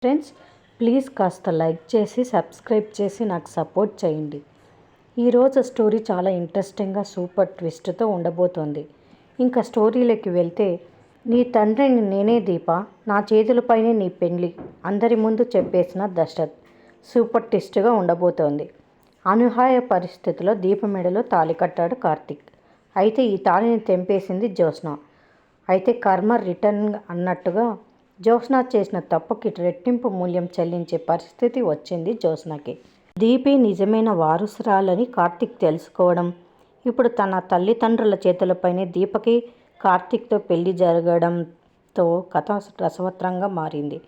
Friends, please కాస్త like చేసి subscribe చేసి నాకు సపోర్ట్ చేయండి. ఈరోజు స్టోరీ చాలా ఇంట్రెస్టింగ్గా సూపర్ ట్విస్ట్తో ఉండబోతోంది. ఇంకా స్టోరీలోకి వెళ్తే, నీ తండ్రిని నేనే దీప, నా చేతులపైనే నీ పెళ్లి అందరి ముందు చెప్పేసిన దశరథ్ సూపర్ ట్విస్ట్గా ఉండబోతోంది. అనూహ్య పరిస్థితిలో దీప మెడలో తాళి కట్టాడు కార్తీక్. అయితే ఈ తాళిని తెంపేసింది జ్యోత్స్న. అయితే కర్మ రిటర్న్ అన్నట్టుగా జ్యోత్స్న చేసిన తప్పుకి రెట్టింపు మూల్యం చెల్లించే పరిస్థితి వచ్చింది జ్యోత్స్నకి. దీపి నిజమైన వారసురాలని కార్తీక్ తెలుసుకోవడం, ఇప్పుడు తన తల్లిదండ్రుల చేతులపైనే దీపకి కార్తీక్తో పెళ్లి జరగడంతో కథ రసవత్రంగా మారింది.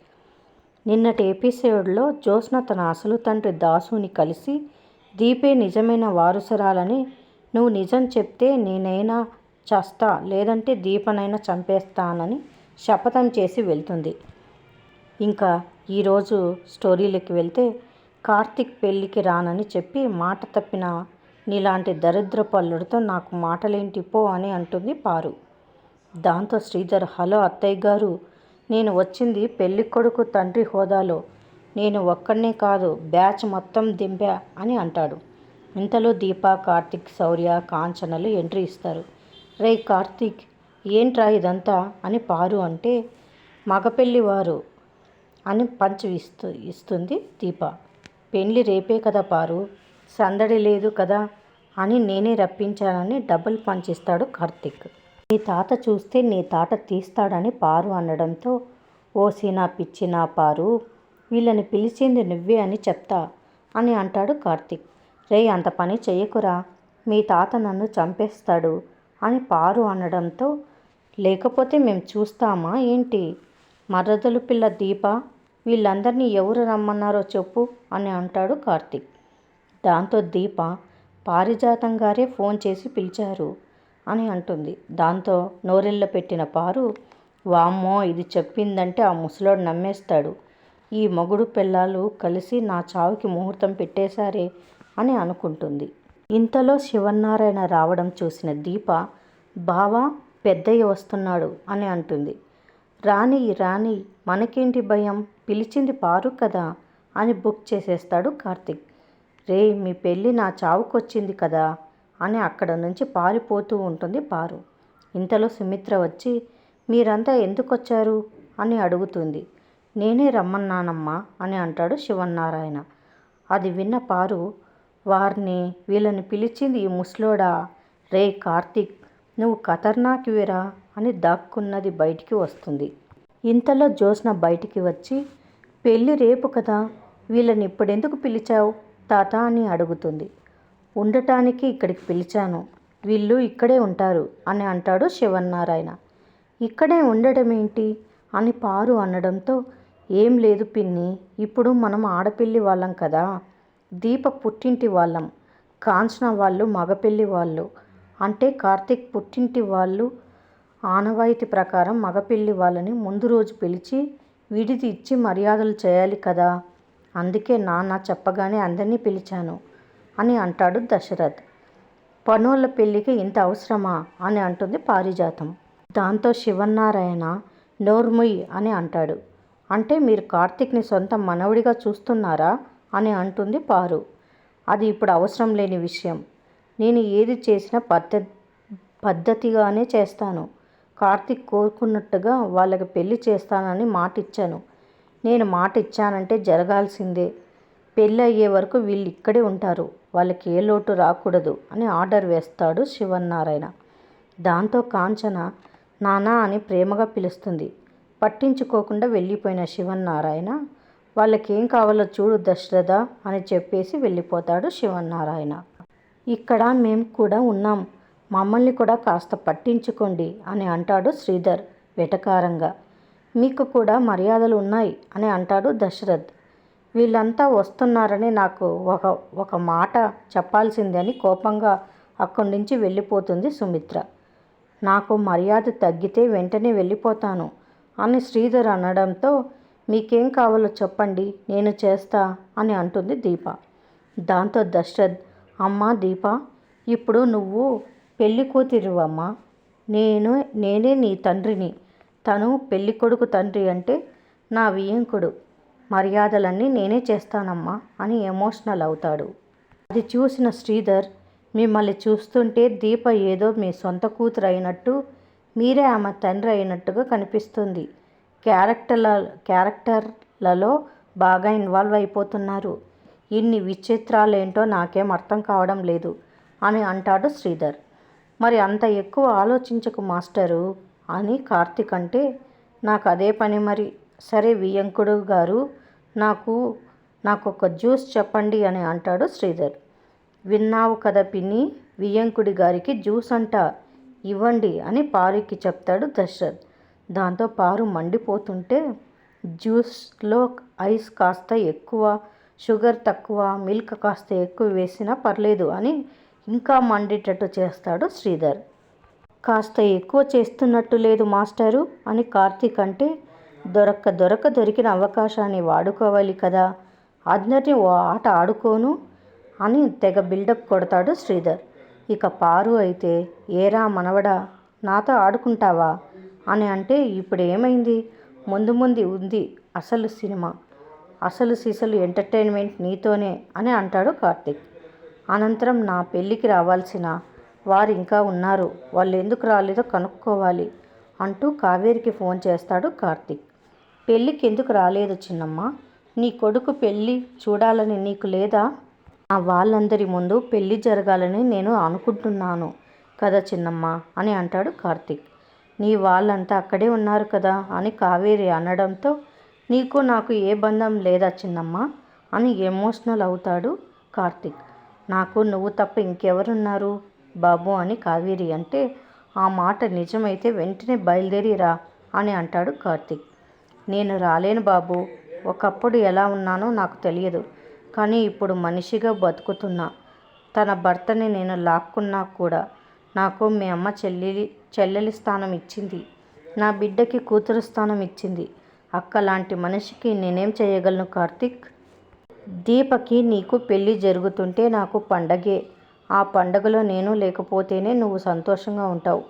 నిన్నటి ఎపిసోడ్లో జ్యోత్స్న తన అసలు తండ్రి దాసుని కలిసి దీపే నిజమైన వారసురాలని, నువ్వు నిజం చెప్తే నేనైనా చస్తా, లేదంటే దీపనైనా చంపేస్తానని శపథం చేసి వెళ్తుంది. ఇంకా ఈరోజు స్టోరీలోకి వెళ్తే, కార్తీక్ పెళ్ళికి రానని చెప్పి మాట తప్పిన నీలాంటి దరిద్రపు అల్లుడితో నాకు మాటలేంటి పో అని అంటుంది పారు. దాంతో శ్రీధర్, హలో అత్తయ్య గారు, నేను వచ్చింది పెళ్లి కొడుకు తండ్రి హోదాలో, నేను ఒక్కడనే కాదు బ్యాచ్ మొత్తం దింపా అని అంటాడు. ఇంతలో దీప, కార్తీక్, శౌర్య, కాంచనలు ఎంట్రీ ఇస్తారు. రే కార్తీక్, ఏంట్రా ఇదంతా అని పారు అంటే, మగపెళ్లివారు అని పంచ్ ఇస్తుంది దీప. పెళ్లి రేపే కదా పారు, సందడి లేదు కదా అని నేనే రప్పించానని డబుల్ పంచ్ ఇస్తాడు కార్తీక్. నీ తాత చూస్తే నీ తాట తీస్తాడని పారు అనడంతో, ఓసి నా పిచ్చి నా పారు, వీళ్ళని పిలిచింది నువ్వే అని చెప్తా అని అంటాడు కార్తీక్. రే అంత పని చెయ్యకురా, మీ తాత నన్ను చంపేస్తాడు అని పారు అనడంతో, లేకపోతే మేము చూస్తామా ఏంటి, మరదలు పిల్ల దీప, వీళ్ళందరినీ ఎవరు రమ్మన్నారో చెప్పు అని అంటాడు కార్తీక్. దాంతో దీప, పారిజాతం గారే ఫోన్ చేసి పిలిచారు అని అంటుంది. దాంతో నోరెళ్ళ పెట్టిన పారు, వామ్మో ఇది చెప్పిందంటే ఆ ముసలోడు నమ్మేస్తాడు, ఈ మొగుడు పెళ్ళాలు కలిసి నా చావుకి ముహూర్తం పెట్టేశారే అని అనుకుంటుంది. ఇంతలో శివనారాయణ రావడం చూసిన దీప, బావా పెద్దయ్య వస్తున్నాడు అని అంటుంది. రాని రాని, మనకేంటి భయం, పిలిచింది పారు కదా అని బుక్ చేసేస్తాడు కార్తీక్. రే మీ పెళ్ళి నా చావుకొచ్చింది కదా అని అక్కడ నుంచి పారిపోతూ ఉంటుంది పారు. ఇంతలో సుమిత్ర వచ్చి, మీరంతా ఎందుకు వచ్చారు అని అడుగుతుంది. నేనే రమ్మన్నానమ్మా అని అంటాడు శివనారాయణ. అది విన్న పారు, వారిని వీళ్ళని పిలిచింది ఈ ముసలోడా, రే కార్తీక్ నువ్వు ఖతర్నాక్విరా అని దాక్కున్నది బయటికి వస్తుంది. ఇంతలో జ్యోత్స్న బయటికి వచ్చి, పెళ్ళి రేపు కదా, వీళ్ళని ఇప్పుడెందుకు పిలిచావు తాత అని అడుగుతుంది. ఉండటానికి ఇక్కడికి పిలిచాను, వీళ్ళు ఇక్కడే ఉంటారు అని అంటాడు శివనారాయణ. ఇక్కడే ఉండడం ఏంటి అని పారు అనడంతో, ఏం లేదు పిన్ని, ఇప్పుడు మనం ఆడపిల్లి వాళ్ళం కదా, దీప పుట్టింటి వాళ్ళం, కాంచన వాళ్ళు మగపెళ్లి వాళ్ళు, అంటే కార్తీక్ పుట్టింటి వాళ్ళు ఆనవాయితీ ప్రకారం మగపెళ్లి వాళ్ళని ముందు రోజు పిలిచి విడిది ఇచ్చి మర్యాదలు చేయాలి కదా, అందుకే నాన్న చెప్పగానే అందరినీ పిలిచాను అని అంటాడు దశరథ్. పనోళ్ళ పెళ్ళికి ఇంత అవసరమా అని అంటుంది పారిజాతం. దాంతో శివనారాయణ నోర్ముయ్ అని అంటాడు. అంటే మీరు కార్తీక్ని సొంత మనవడిగా చూస్తున్నారా అని అంటుంది పారు. అది ఇప్పుడు అవసరం లేని విషయం, నేను ఏది చేసినా పద్ధతిగానే చేస్తాను, కార్తీక్ కోరుకున్నట్టుగా వాళ్ళకి పెళ్లి చేస్తానని మాట ఇచ్చాను, నేను మాట ఇచ్చానంటే జరగాల్సిందే, పెళ్ళి అయ్యే వరకు వీళ్ళు ఇక్కడే ఉంటారు, వాళ్ళకి ఏ లోటు రాకూడదు అని ఆర్డర్ వేస్తాడు శివనారాయణ. దాంతో కాంచన నానా అని ప్రేమగా పిలుస్తుంది. పట్టించుకోకుండా వెళ్ళిపోయిన శివనారాయణ, వాళ్ళకేం కావాలో చూడు దశరథ అని చెప్పేసి వెళ్ళిపోతాడు శివనారాయణ. ఇక్కడ మేము కూడా ఉన్నాం, మమ్మల్ని కూడా కాస్త పట్టించుకోండి అని అంటాడు శ్రీధర్ వెటకారంగా. మీకు కూడా మర్యాదలు ఉన్నాయి అని అంటాడు దశరథ్. వీళ్ళంతా వస్తున్నారని నాకు ఒక మాట చెప్పాల్సిందని కోపంగా అక్కడి నుంచి వెళ్ళిపోతుంది సుమిత్ర. నాకు మర్యాద తగ్గితే వెంటనే వెళ్ళిపోతాను అని శ్రీధర్ అనడంతో, మీకేం కావాలో చెప్పండి నేను చేస్తా అని అంటుంది దీప. దాంతో దశరథ్, అమ్మా దీప, ఇప్పుడు నువ్వు పెళ్లి కూతురివమ్మా, నేనే నీ తండ్రిని, తను పెళ్ళికొడుకు తండ్రి అంటే నా వియ్యంకుడు, మర్యాదలన్నీ నేనే చేస్తానమ్మా అని ఎమోషనల్ అవుతాడు. అది చూసిన శ్రీధర్, మిమ్మల్ని చూస్తుంటే దీప ఏదో మీ సొంత కూతురు అయినట్టు, మీరే ఆమె తండ్రి అయినట్టుగా కనిపిస్తుంది. క్యారెక్టర్లలో బాగా ఇన్వాల్వ్ అయిపోతున్నారు. ఇన్ని విచిత్రాలేంటో నాకేం అర్థం కావడం లేదు అని అంటాడు శ్రీధర్. మరి అంత ఎక్కువ ఆలోచించకు మాస్టరు అని కార్తీక్ అంటే, నాకు అదే పని మరి. సరే వియ్యంకుడు గారు, నాకొక జ్యూస్ చెప్పండి అని అంటాడు శ్రీధర్. విన్నావు కదా పిన్ని, వియ్యంకుడి గారికి జ్యూస్ అంట, ఇవ్వండి అని పారుకి చెప్తాడు దశరథ్. దాంతో పారు మండిపోతుంటే, జ్యూస్లో ఐస్ కాస్త ఎక్కువ, షుగర్ తక్కువ, మిల్క్ కాస్త ఎక్కువ వేసినా పర్లేదు అని ఇంకా మండేటట్టు చేస్తాడు శ్రీధర్. కాస్త ఎక్కువ చేస్తున్నట్టు లేదు మాస్టరు అని కార్తీక్ అంటే, దొరికిన అవకాశాన్ని వాడుకోవాలి కదా, అందరినీ ఓ ఆట ఆడుకోను అని తెగ బిల్డప్ కొడతాడు శ్రీధర్. ఇక పారు అయితే, ఏరా మనవడా, నాతో ఆడుకుంటావా అని అంటే, ఇప్పుడు ఏమైంది, ముందు ఉంది అసలు సినిమా, అసలు సిసలు ఎంటర్టైన్మెంట్ నీతోనే అని అంటాడు కార్తీక్. అనంతరం నా పెళ్ళికి రావాల్సిన వారు ఇంకా ఉన్నారు, వాళ్ళు ఎందుకు రాలేదో కనుక్కోవాలి అంటూ కావేరికి ఫోన్ చేస్తాడు కార్తీక్. పెళ్ళికి ఎందుకు రాలేదు చిన్నమ్మ, నీ కొడుకు పెళ్ళి చూడాలని నీకు లేదా? ఆ వాళ్ళందరి ముందు పెళ్ళి జరగాలని నేను అనుకుంటున్నాను కదా చిన్నమ్మ అని అంటాడు కార్తీక్. నీ వాళ్ళంతా అక్కడే ఉన్నారు కదా అని కావేరి అనడంతో, నీకు నాకు ఏ బంధం లేదా చిన్నమ్మ అని ఎమోషనల్ అవుతాడు కార్తీక్. నాకు నువ్వు తప్ప ఇంకెవరున్నారు బాబు అని కావేరి అంటే, ఆ మాట నిజమైతే వెంటనే బయలుదేరిరా అని అంటాడు కార్తీక్. నేను రాలేను బాబు, ఒకప్పుడు ఎలా ఉన్నానో నాకు తెలియదు, కానీ ఇప్పుడు మనిషిగా బతుకుతున్నా. తన భర్తని నేను లాక్కున్నా కూడా నాకు మీ అమ్మ చెల్లెలి స్థానం ఇచ్చింది, నా బిడ్డకి కూతురు స్థానం ఇచ్చింది. అక్క లాంటి మనిషికి నేనేం చేయగలను కార్తీక్? దీపకి నీకు పెళ్ళి జరుగుతుంటే నాకు పండగే. ఆ పండగలో నేను లేకపోతేనే నువ్వు సంతోషంగా ఉంటావు.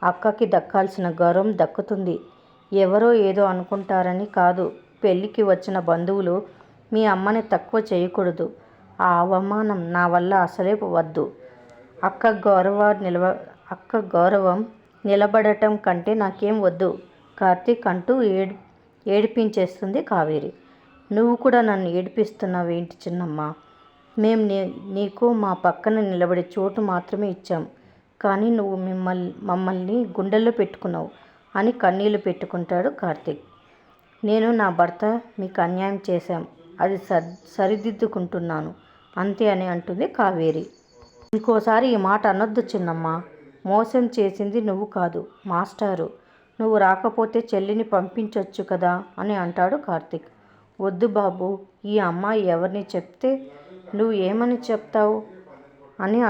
అక్కకి దక్కాల్సిన గౌరవం దక్కుతుంది. ఎవరో ఏదో అనుకుంటారని కాదు, పెళ్ళికి వచ్చిన బంధువులు మీ అమ్మని తక్కువ చేయకూడదు. ఆ అవమానం నా వల్ల అసలే వద్దు. అక్క గౌరవం నిలబడటం కంటే నాకేం వద్దు కార్తీక్ అంటూ ఏడిపించేస్తుంది కావేరి. నువ్వు కూడా నన్ను ఏడిపిస్తున్నావేంటి చిన్నమ్మ? మేం నీకు మా పక్కన నిలబడే చోటు మాత్రమే ఇచ్చాం, కానీ నువ్వు మమ్మల్ని గుండెల్లో పెట్టుకున్నావు అని కన్నీళ్లు పెట్టుకుంటాడు కార్తీక్. నేను నా భర్త మీకు అన్యాయం చేశాం, అది సరిదిద్దుకుంటున్నాను అంతే అని అంటుంది కావేరి. ఇంకోసారి ఈ మాట అనొద్దు చిన్నమ్మ, మోసం చేసింది నువ్వు కాదు మాస్టారు, నువ్వు రాకపోతే చెల్లిని పంపించొచ్చు కదా అని అంటాడు కార్తీక్. వద్దు బాబు, ఈ అమ్మాయి ఎవరిని చెప్తే నువ్వు ఏమని చెప్తావు అని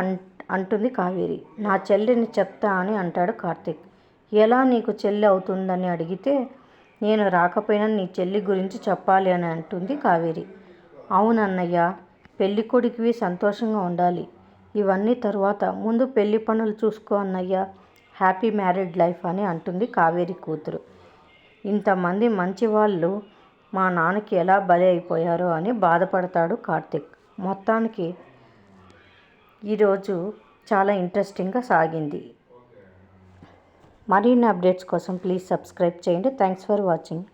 అంటుంది కావేరి. నా చెల్లిని చెప్తా అని అంటాడు కార్తీక్. ఎలా నీకు చెల్లి అవుతుందని అడిగితే, నేను రాకపోయినా నీ చెల్లి గురించి చెప్పాలి అని అంటుంది కావేరి. అవునన్నయ్య, పెళ్ళి కొడుకువి సంతోషంగా ఉండాలి, ఇవన్నీ తరువాత, ముందు పెళ్లి పనులు చూసుకో అన్నయ్య, హ్యాపీ మ్యారీడ్ లైఫ్ అని అంటుంది కావేరి కూతురు. ఇంతమంది మంచి వాళ్ళు మా నాన్నకి ఎలా బలి అయిపోయారో అని బాధపడతాడు కార్తీక్. మొత్తానికి ఈరోజు చాలా ఇంట్రెస్టింగ్గా సాగింది. మరిన్ని అప్డేట్స్ కోసం ప్లీజ్ సబ్స్క్రైబ్ చేయండి. Thanks for watching.